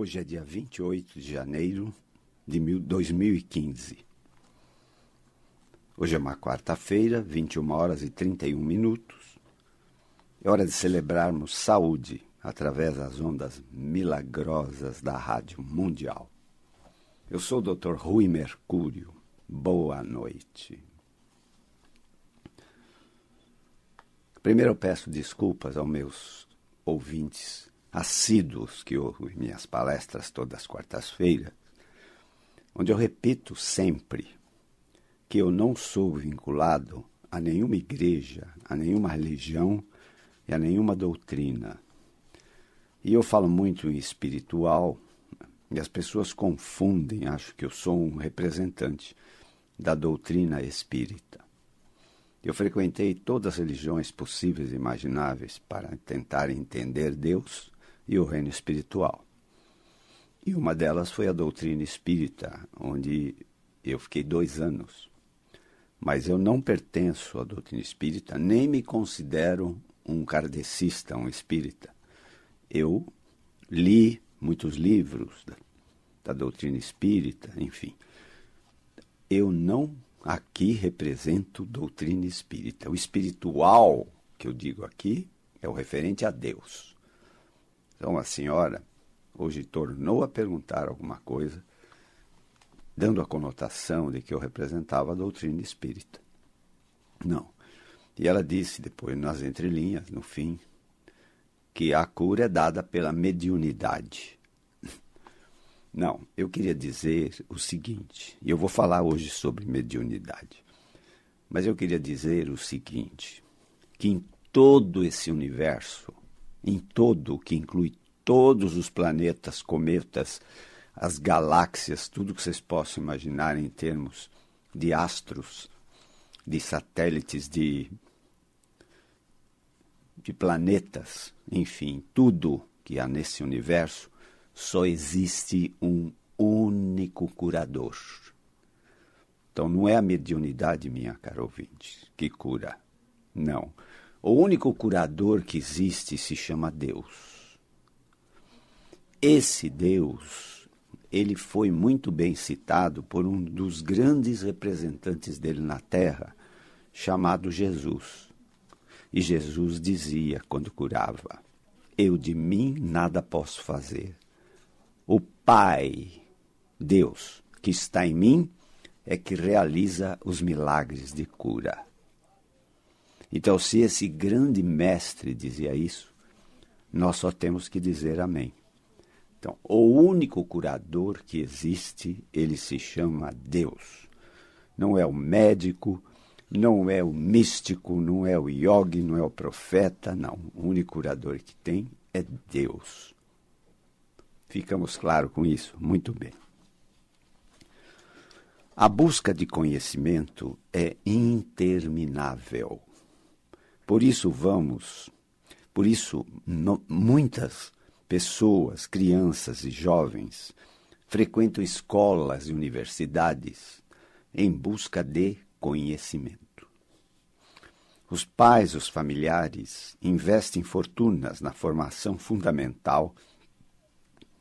Hoje é dia 28 de janeiro de 2015. Hoje é uma quarta-feira, 21 horas e 31 minutos. É hora de celebrarmos saúde através das ondas milagrosas da Rádio Mundial. Eu sou o Dr. Rui Mercúrio. Boa noite. Primeiro eu peço desculpas aos meus ouvintes assíduos que ouvem minhas palestras todas as quartas-feiras, onde eu repito sempre que eu não sou vinculado a nenhuma igreja, a nenhuma religião e a nenhuma doutrina. E eu falo muito em espiritual, e as pessoas confundem, acham que eu sou um representante da doutrina espírita. Eu frequentei todas as religiões possíveis e imagináveis para tentar entender Deus e o reino espiritual. E uma delas foi a doutrina espírita, onde eu fiquei 2 anos. Mas eu não pertenço à doutrina espírita, nem me considero um kardecista, um espírita. Eu li muitos livros da doutrina espírita, enfim. Eu não aqui represento doutrina espírita. O espiritual que eu digo aqui é o referente a Deus. Então a senhora hoje tornou a perguntar alguma coisa, dando a conotação de que eu representava a doutrina espírita. Não. E ela disse depois, nas entrelinhas, no fim, que a cura é dada pela mediunidade. Não, eu queria dizer o seguinte, e eu vou falar hoje sobre mediunidade, mas eu queria dizer o seguinte, que em todo esse universo, em todo, que inclui todos os planetas, cometas, as galáxias, tudo que vocês possam imaginar em termos de astros, de satélites, de planetas, enfim, tudo que há nesse universo, só existe um único curador. Então não é a mediunidade, minha cara ouvinte, que cura. Não. O único curador que existe se chama Deus. Esse Deus, ele foi muito bem citado por um dos grandes representantes dele na Terra, chamado Jesus. E Jesus dizia, quando curava, eu de mim nada posso fazer. O Pai, Deus, que está em mim, é que realiza os milagres de cura. Então, se esse grande mestre dizia isso, nós só temos que dizer amém. Então, o único curador que existe, ele se chama Deus. Não é o médico, não é o místico, não é o yogi, não é o profeta, não. O único curador que tem é Deus. Ficamos claros com isso? Muito bem. A busca de conhecimento é interminável. Por isso muitas pessoas, crianças e jovens frequentam escolas e universidades em busca de conhecimento. Os pais, os familiares, investem fortunas na formação fundamental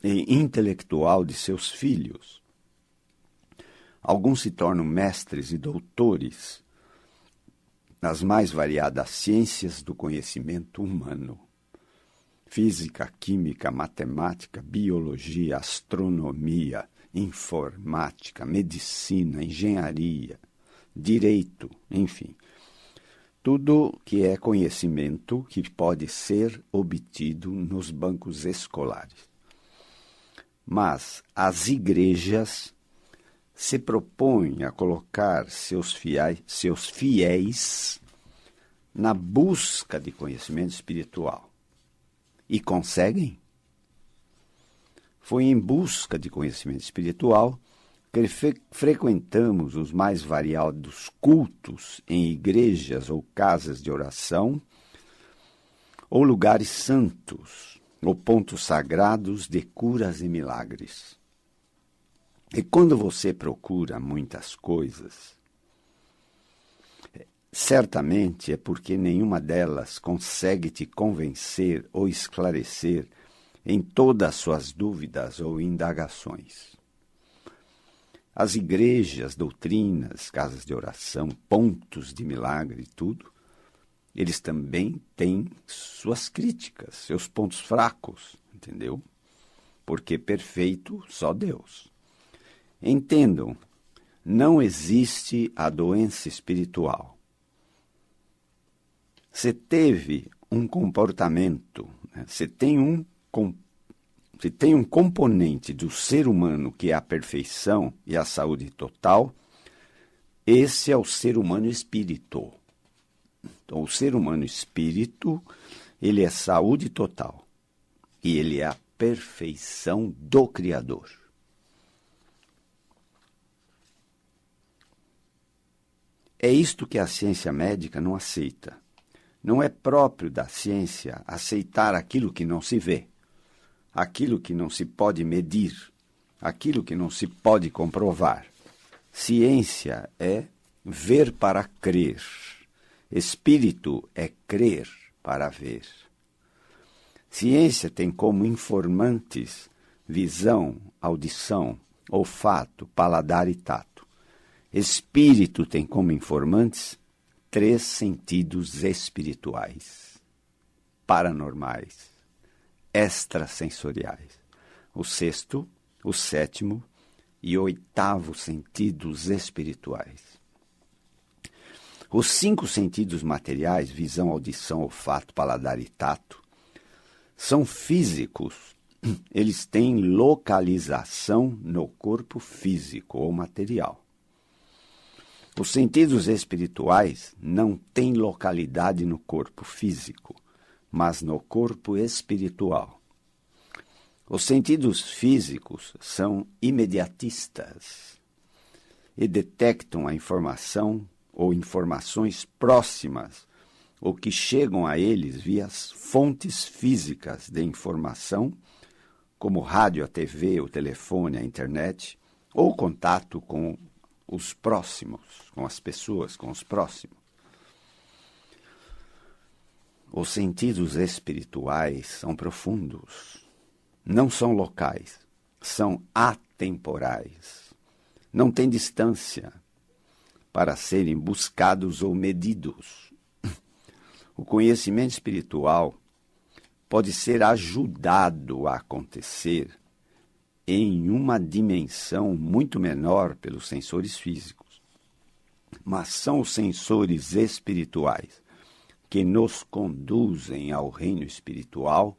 e intelectual de seus filhos. Alguns se tornam mestres e doutores nas mais variadas ciências do conhecimento humano. Física, química, matemática, biologia, astronomia, informática, medicina, engenharia, direito, enfim. Tudo que é conhecimento que pode ser obtido nos bancos escolares. Mas as igrejas se propõem a colocar seus fiéis na busca de conhecimento espiritual. E conseguem? Foi em busca de conhecimento espiritual que frequentamos os mais variados cultos em igrejas ou casas de oração, ou lugares santos, ou pontos sagrados de curas e milagres. E quando você procura muitas coisas, certamente é porque nenhuma delas consegue te convencer ou esclarecer em todas as suas dúvidas ou indagações. As igrejas, doutrinas, casas de oração, pontos de milagre e tudo, eles também têm suas críticas, seus pontos fracos, entendeu? Porque perfeito só Deus. Entendam, não existe a doença espiritual. Você teve um comportamento, né? Você tem um componente do ser humano que é a perfeição e a saúde total, esse é o ser humano espírito. Então, o ser humano espírito, ele é saúde total e ele é a perfeição do Criador. É isto que a ciência médica não aceita. Não é próprio da ciência aceitar aquilo que não se vê, aquilo que não se pode medir, aquilo que não se pode comprovar. Ciência é ver para crer. Espírito é crer para ver. Ciência tem como informantes visão, audição, olfato, paladar e tato. Espírito tem como informantes 3 sentidos espirituais, paranormais, extrasensoriais. O 6º, o 7º e o 8º sentidos espirituais. Os 5 sentidos materiais, visão, audição, olfato, paladar e tato, são físicos. Eles têm localização no corpo físico ou material. Os sentidos espirituais não têm localidade no corpo físico, mas no corpo espiritual. Os sentidos físicos são imediatistas e detectam a informação ou informações próximas ou que chegam a eles via fontes físicas de informação, como rádio, a TV, o telefone, a internet, ou contato com os próximos, com as pessoas, com os próximos. Os sentidos espirituais são profundos, não são locais, são atemporais, não têm distância para serem buscados ou medidos. O conhecimento espiritual pode ser ajudado a acontecer em uma dimensão muito menor pelos sensores físicos. Mas são os sensores espirituais que nos conduzem ao reino espiritual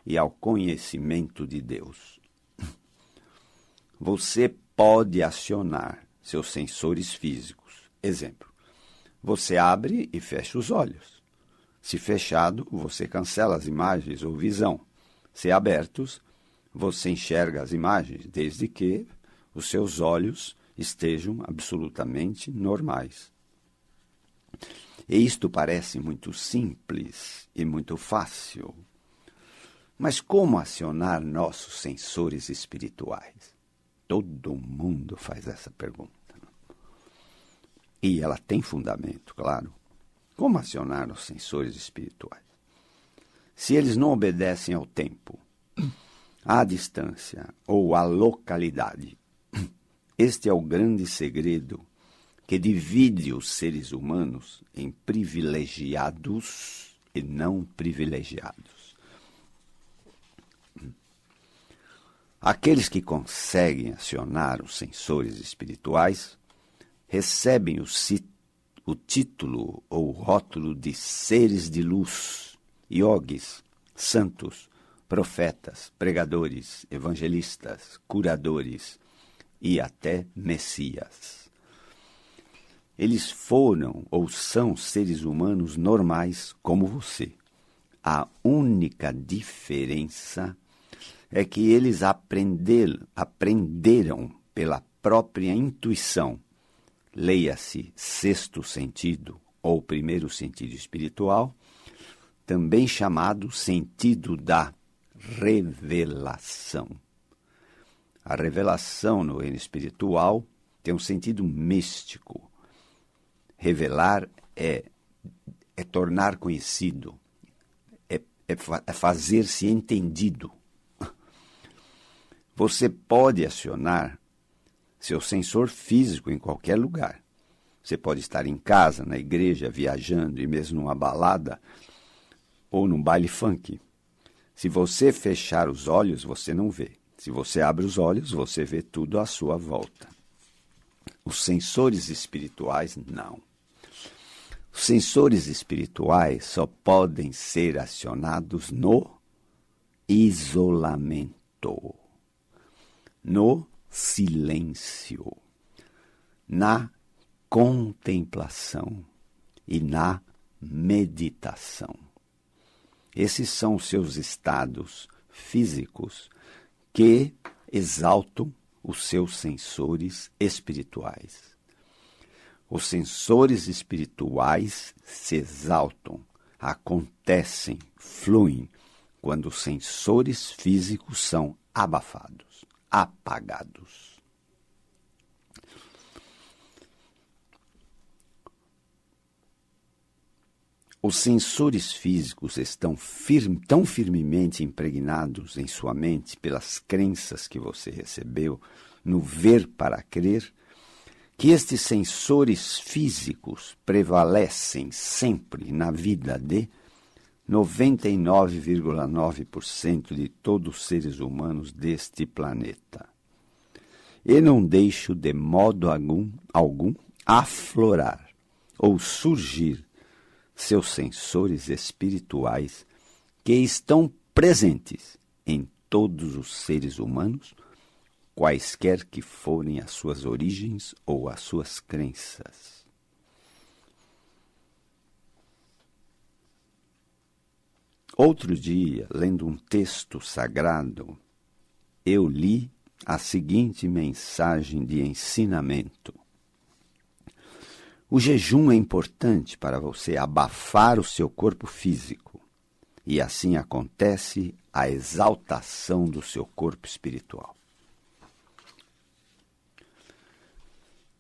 e ao conhecimento de Deus. Você pode acionar seus sensores físicos. Exemplo, você abre e fecha os olhos. Se fechado, você cancela as imagens ou visão. Se abertos, você enxerga as imagens, desde que os seus olhos estejam absolutamente normais. E isto parece muito simples e muito fácil. Mas como acionar nossos sensores espirituais? Todo mundo faz essa pergunta. E ela tem fundamento, claro. Como acionar os sensores espirituais? Se eles não obedecem ao tempo, à distância ou à localidade, este é o grande segredo que divide os seres humanos em privilegiados e não privilegiados. Aqueles que conseguem acionar os sensores espirituais recebem o título ou rótulo de seres de luz, yogis, santos, profetas, pregadores, evangelistas, curadores e até messias. Eles foram ou são seres humanos normais como você. A única diferença é que eles aprenderam pela própria intuição, leia-se 6º sentido ou 1º sentido espiritual, também chamado sentido da revelação. A revelação no reino espiritual tem um sentido místico. Revelar é tornar conhecido, é fazer-se entendido. Você pode acionar seu sensor físico em qualquer lugar. Você pode estar em casa, na igreja, viajando e mesmo numa balada ou num baile funk. Se você fechar os olhos, você não vê. Se você abre os olhos, você vê tudo à sua volta. Os sensores espirituais, não. Os sensores espirituais só podem ser acionados no isolamento, no silêncio, na contemplação e na meditação. Esses são os seus estados físicos que exaltam os seus sensores espirituais. Os sensores espirituais se exaltam, acontecem, fluem, quando os sensores físicos são abafados, apagados. Os sensores físicos estão tão firmemente impregnados em sua mente pelas crenças que você recebeu no ver para crer, que estes sensores físicos prevalecem sempre na vida de 99,9% de todos os seres humanos deste planeta. E não deixo de modo algum aflorar ou surgir seus sensores espirituais que estão presentes em todos os seres humanos, quaisquer que forem as suas origens ou as suas crenças. Outro dia, lendo um texto sagrado, eu li a seguinte mensagem de ensinamento. O jejum é importante para você abafar o seu corpo físico, e assim acontece a exaltação do seu corpo espiritual.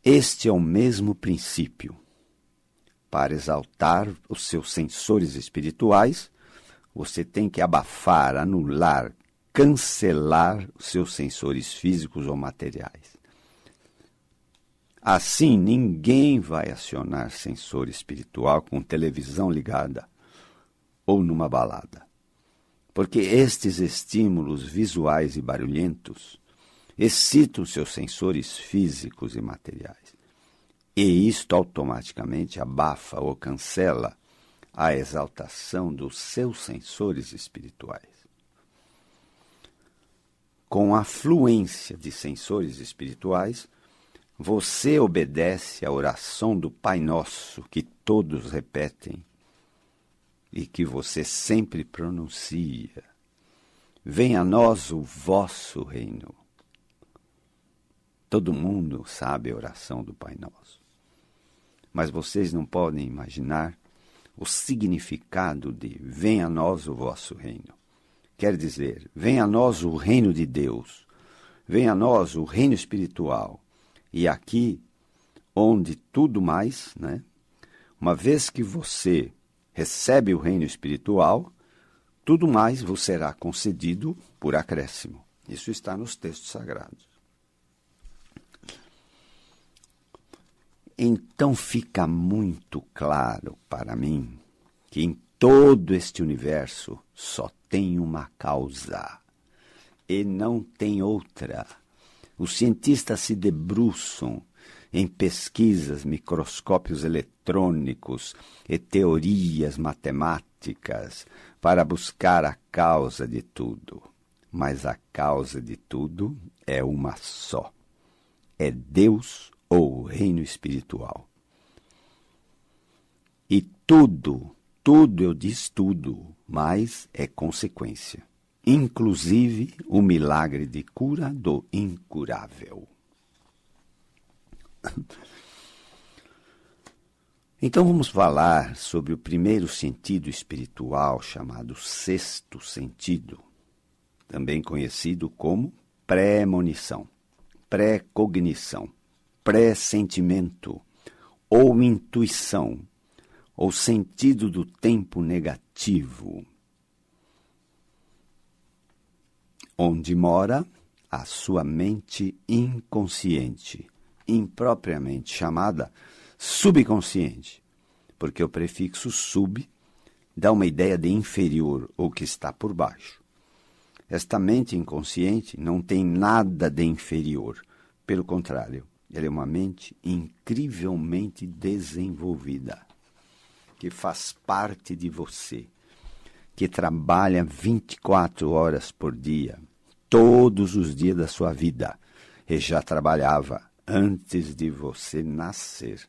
Este é o mesmo princípio. Para exaltar os seus sensores espirituais, você tem que abafar, anular, cancelar os seus sensores físicos ou materiais. Assim, ninguém vai acionar sensor espiritual com televisão ligada ou numa balada, porque estes estímulos visuais e barulhentos excitam seus sensores físicos e materiais, e isto automaticamente abafa ou cancela a exaltação dos seus sensores espirituais. Com a fluência de sensores espirituais, você obedece à oração do Pai Nosso, que todos repetem e que você sempre pronuncia. Venha a nós o vosso reino. Todo mundo sabe a oração do Pai Nosso. Mas vocês não podem imaginar o significado de venha a nós o vosso reino. Quer dizer, venha a nós o reino de Deus, venha a nós o reino espiritual. E aqui, onde tudo mais, né? Uma vez que você recebe o reino espiritual, tudo mais vos será concedido por acréscimo. Isso está nos textos sagrados. Então fica muito claro para mim que em todo este universo só tem uma causa e não tem outra. Os cientistas se debruçam em pesquisas, microscópios eletrônicos e teorias matemáticas para buscar a causa de tudo. Mas a causa de tudo é uma só. É Deus ou o reino espiritual. E tudo, eu disse tudo, mas é consequência. Inclusive o milagre de cura do incurável. Então vamos falar sobre o primeiro sentido espiritual, chamado sexto sentido, também conhecido como premonição, precognição, pressentimento ou intuição, ou sentido do tempo negativo, onde mora a sua mente inconsciente, impropriamente chamada subconsciente, porque o prefixo sub dá uma ideia de inferior ou que está por baixo. Esta mente inconsciente não tem nada de inferior, pelo contrário, ela é uma mente incrivelmente desenvolvida, que faz parte de você, que trabalha 24 horas por dia, todos os dias da sua vida, e já trabalhava antes de você nascer.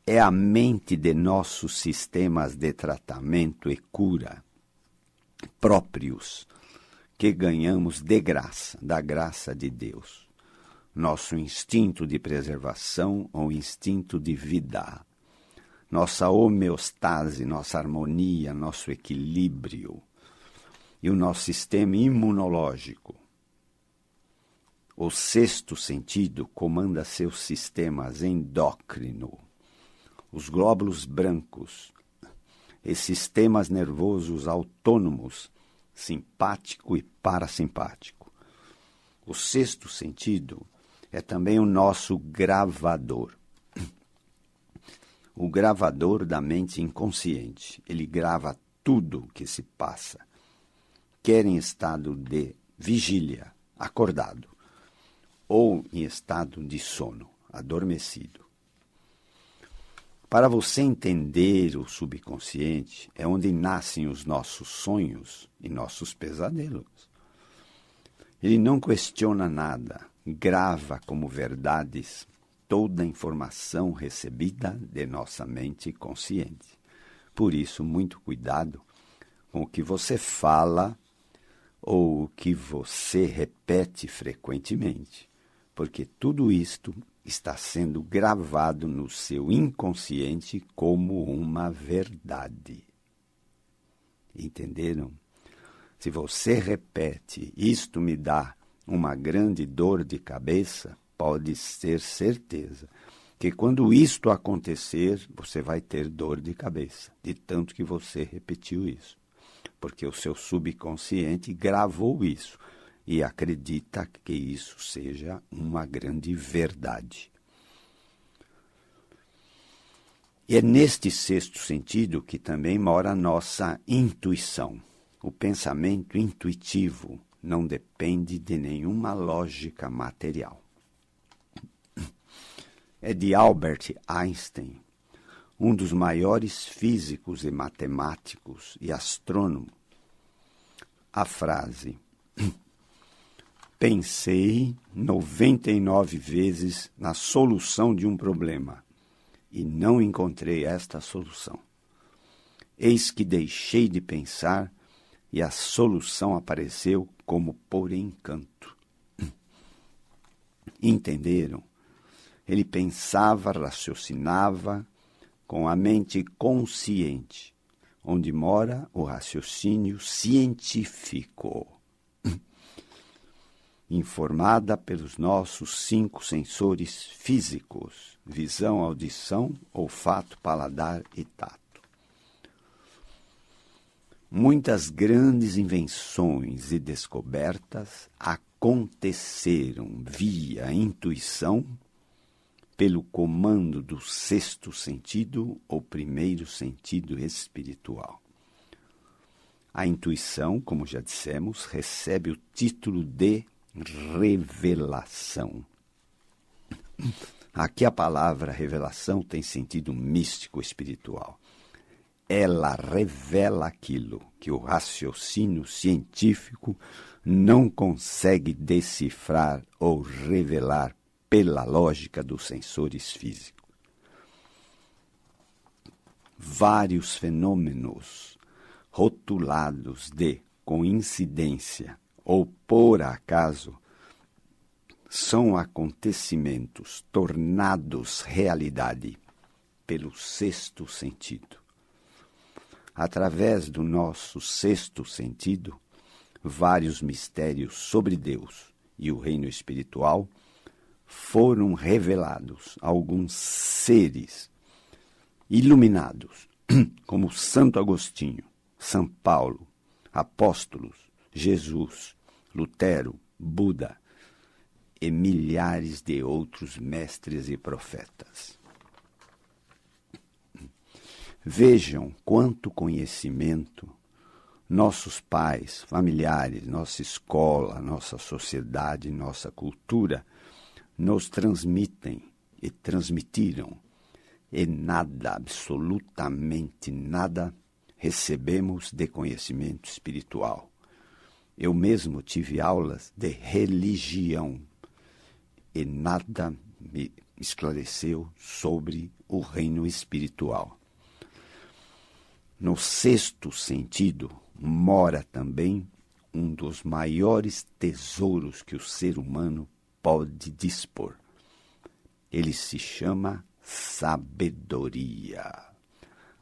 É a mente de nossos sistemas de tratamento e cura próprios que ganhamos de graça, da graça de Deus. Nosso instinto de preservação ou instinto de vida, nossa homeostase, nossa harmonia, nosso equilíbrio e o nosso sistema imunológico. O sexto sentido comanda seus sistemas endócrino, os glóbulos brancos e sistemas nervosos autônomos, simpático e parasimpático. O sexto sentido é também o nosso gravador. O gravador da mente inconsciente. Ele grava tudo o que se passa, quer em estado de vigília, acordado, ou em estado de sono, adormecido. Para você entender o subconsciente, é onde nascem os nossos sonhos e nossos pesadelos. Ele não questiona nada, grava como verdades toda a informação recebida de nossa mente consciente. Por isso, muito cuidado com o que você fala ou o que você repete frequentemente, porque tudo isto está sendo gravado no seu inconsciente como uma verdade. Entenderam? Se você repete, isto me dá uma grande dor de cabeça, pode ter certeza que quando isto acontecer, você vai ter dor de cabeça, de tanto que você repetiu isso. Porque o seu subconsciente gravou isso e acredita que isso seja uma grande verdade. E é neste sexto sentido que também mora a nossa intuição. O pensamento intuitivo não depende de nenhuma lógica material. É de Albert Einstein, um dos maiores físicos e matemáticos e astrônomos, a frase: pensei 99 vezes na solução de um problema e não encontrei esta solução. Eis que deixei de pensar e a solução apareceu como por encanto. Entenderam? Ele pensava, raciocinava com a mente consciente, onde mora o raciocínio científico, informada pelos nossos 5 sensores físicos: visão, audição, olfato, paladar e tato. Muitas grandes invenções e descobertas aconteceram via intuição, pelo comando do sexto sentido ou primeiro sentido espiritual. A intuição, como já dissemos, recebe o título de revelação. Aqui a palavra revelação tem sentido místico espiritual. Ela revela aquilo que o raciocínio científico não consegue decifrar ou revelar pela lógica dos sensores físicos. Vários fenômenos rotulados de coincidência ou por acaso são acontecimentos tornados realidade pelo sexto sentido. Através do nosso sexto sentido, vários mistérios sobre Deus e o reino espiritual foram revelados a alguns seres iluminados, como Santo Agostinho, São Paulo, apóstolos, Jesus, Lutero, Buda e milhares de outros mestres e profetas. Vejam quanto conhecimento nossos pais, familiares, nossa escola, nossa sociedade, nossa cultura nos transmitem e transmitiram, e nada, absolutamente nada, recebemos de conhecimento espiritual. Eu mesmo tive aulas de religião e nada me esclareceu sobre o reino espiritual. No sexto sentido mora também um dos maiores tesouros que o ser humano pode dispor. Ele se chama sabedoria.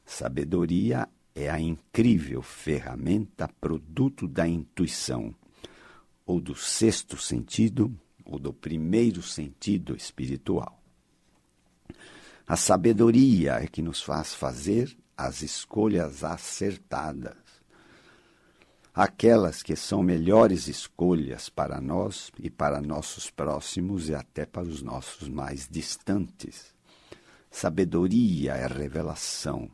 Sabedoria é a incrível ferramenta produto da intuição, ou do sexto sentido, ou do primeiro sentido espiritual. A sabedoria é que nos faz fazer as escolhas acertadas, aquelas que são melhores escolhas para nós e para nossos próximos e até para os nossos mais distantes. Sabedoria é revelação.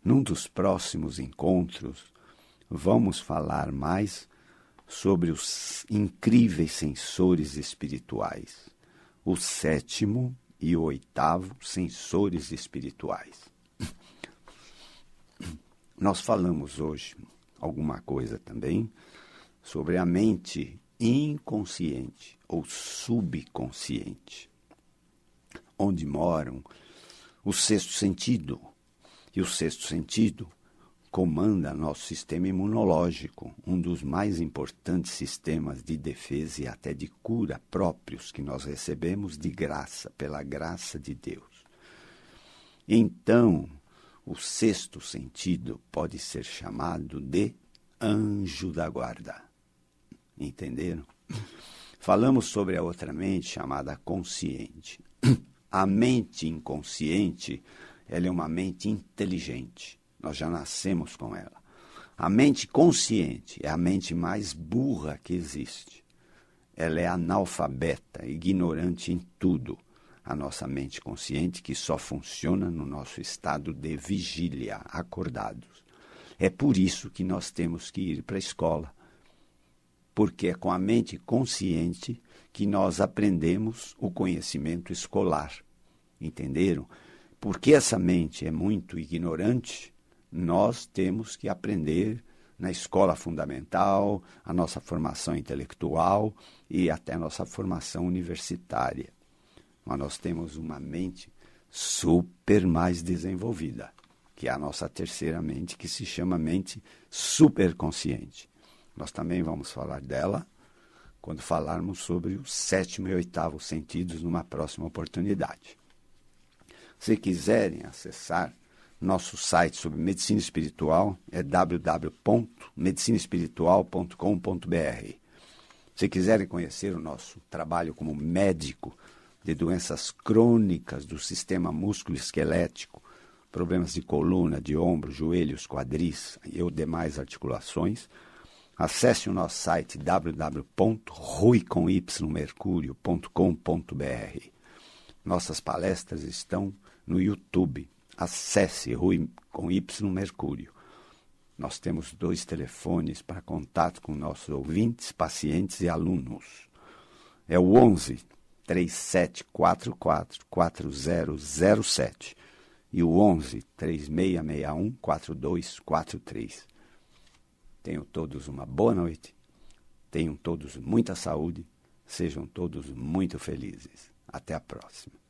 Num dos próximos encontros, vamos falar mais sobre os incríveis sensores espirituais, o sétimo e o oitavo sensores espirituais. Nós falamos hoje alguma coisa também sobre a mente inconsciente ou subconsciente, onde moram o sexto sentido. E o sexto sentido comanda nosso sistema imunológico, um dos mais importantes sistemas de defesa e até de cura próprios que nós recebemos de graça, pela graça de Deus. Então, o sexto sentido pode ser chamado de anjo da guarda. Entenderam? Falamos sobre a outra mente chamada consciente. A mente inconsciente, ela é uma mente inteligente. Nós já nascemos com ela. A mente consciente é a mente mais burra que existe. Ela é analfabeta, ignorante em tudo. A nossa mente consciente, que só funciona no nosso estado de vigília, acordados. É por isso que nós temos que ir para a escola. Porque é com a mente consciente que nós aprendemos o conhecimento escolar. Entenderam? Porque essa mente é muito ignorante, nós temos que aprender na escola fundamental, a nossa formação intelectual e até a nossa formação universitária. Mas nós temos uma mente super mais desenvolvida, que é a nossa terceira mente, que se chama mente superconsciente. Nós também vamos falar dela quando falarmos sobre o sétimo e oitavo sentidos numa próxima oportunidade. Se quiserem acessar nosso site sobre medicina espiritual, é www.medicinaespiritual.com.br. Se quiserem conhecer o nosso trabalho como médico de doenças crônicas do sistema músculo-esquelético, problemas de coluna, de ombro, joelhos, quadris e demais articulações, acesse o nosso site www.ruicomymercurio.com.br. Nossas palestras estão no YouTube. Acesse Rui com Y Mercúrio. Nós temos 2 telefones para contato com nossos ouvintes, pacientes e alunos. É o 11 3744 4007 e o 11 3661 4243. Tenham todos uma boa noite, tenham todos muita saúde, sejam todos muito felizes. Até a próxima.